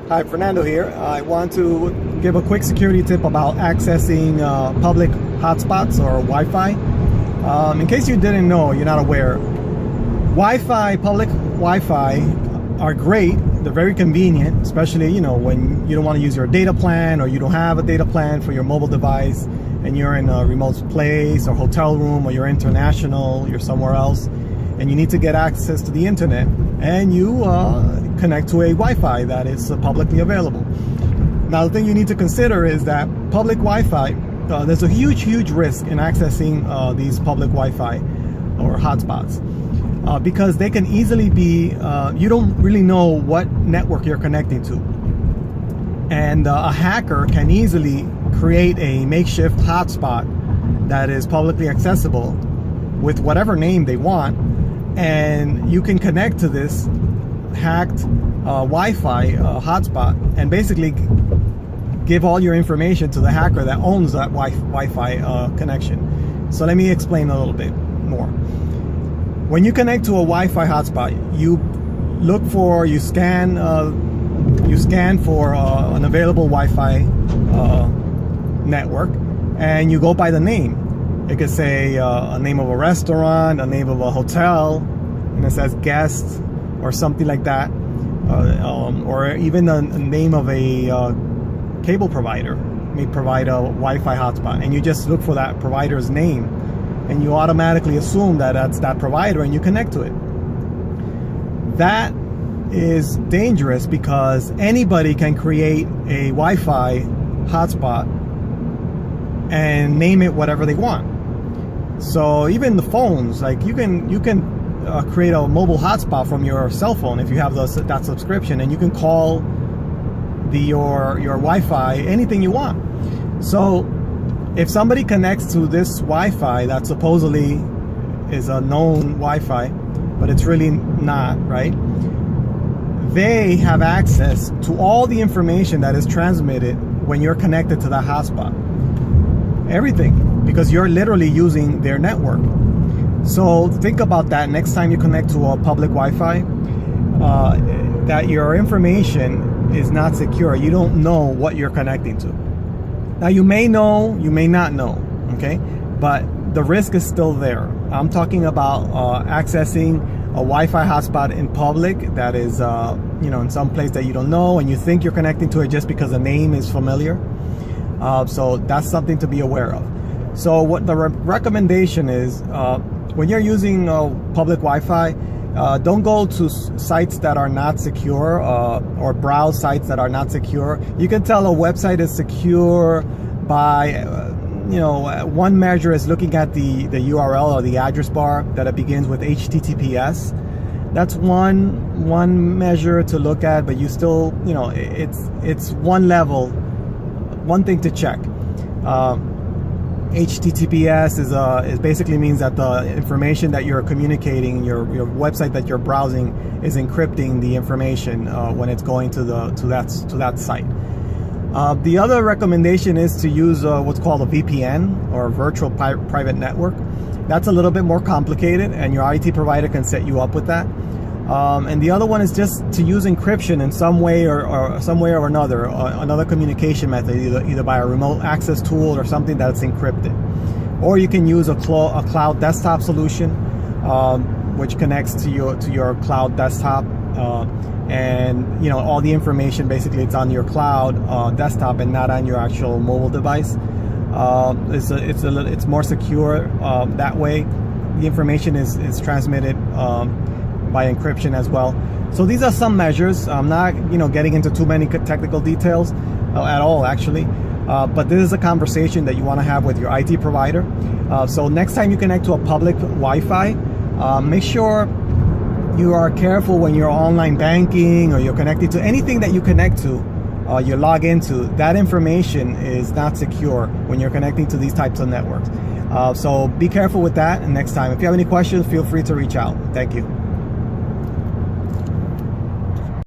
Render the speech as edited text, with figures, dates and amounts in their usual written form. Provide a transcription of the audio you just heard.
Hi, Fernando here. I want to give a quick security tip about accessing public hotspots or Wi-Fi. In case you didn't know, you're not aware, Wi-Fi, public Wi-Fi are great. They're very convenient, especially when you don't want to use your data plan or you don't have a data plan for your mobile device and you're in a remote place or hotel room or you're international, you're somewhere else, and you need to get access to the internet and you connect to a Wi-Fi that is publicly available. Now, the thing you need to consider is that public Wi-Fi, there's a huge risk in accessing these public Wi-Fi or hotspots because they can easily be, you don't really know what network you're connecting to. And a hacker can easily create a makeshift hotspot that is publicly accessible with whatever name they want, and you can connect to this hacked Wi-Fi hotspot and basically give all your information to the hacker that owns that Wi-Fi connection. So let me explain a little bit more. When you connect to a Wi-Fi hotspot, you scan for an available Wi-Fi network, and you go by the name. It could say a name of a restaurant, a name of a hotel, and it says guest or something like that, or even a name of a cable provider may provide a Wi-Fi hotspot, and you just look for that provider's name and you automatically assume that that's that provider and you connect to it. That is dangerous because anybody can create a Wi-Fi hotspot and name it whatever they want. So even the phones, like you can create a mobile hotspot from your cell phone if you have that subscription, and you can call your Wi-Fi anything you want. So if somebody connects to this Wi-Fi that supposedly is a known Wi-Fi, but it's really not, right? They have access to all the information that is transmitted when you're connected to that hotspot. Everything, because you're literally using their network. So think about that next time you connect to a public Wi-Fi, that your information is not secure. You don't know what you're connecting to. Now, you may know, you may not know, okay? But the risk is still there. I'm talking about accessing a Wi-Fi hotspot in public that is, in some place that you don't know, and you think you're connecting to it just because the name is familiar. So that's something to be aware of. So what the recommendation is, when you're using public Wi-Fi, don't go to sites that are not secure or browse sites that are not secure. You can tell a website is secure by, one measure is looking at the URL or the address bar that it begins with HTTPS. That's one measure to look at, but you still, it's one level, one thing to check. HTTPS is basically means that the information that you're communicating, your website that you're browsing, is encrypting the information when it's going to that site. The other recommendation is to use what's called a VPN, or a virtual private network. That's a little bit more complicated, and your IT provider can set you up with that. And the other one is just to use encryption in some way or some way or another, another communication method, either by a remote access tool or something that's encrypted. Or you can use a cloud desktop solution, which connects to your cloud desktop, and all the information basically it's on your cloud desktop and not on your actual mobile device. It's more secure that way. The information is transmitted by encryption as well. So these are some measures. I'm not getting into too many technical details at all, actually, but this is a conversation that you want to have with your IT provider. So next time you connect to a public Wi-Fi, make sure you are careful when you're online banking or you're connected to anything that you connect to, you log into. That information is not secure when you're connecting to these types of networks. So be careful with that, and next time if you have any questions, feel free to reach out. Thank you.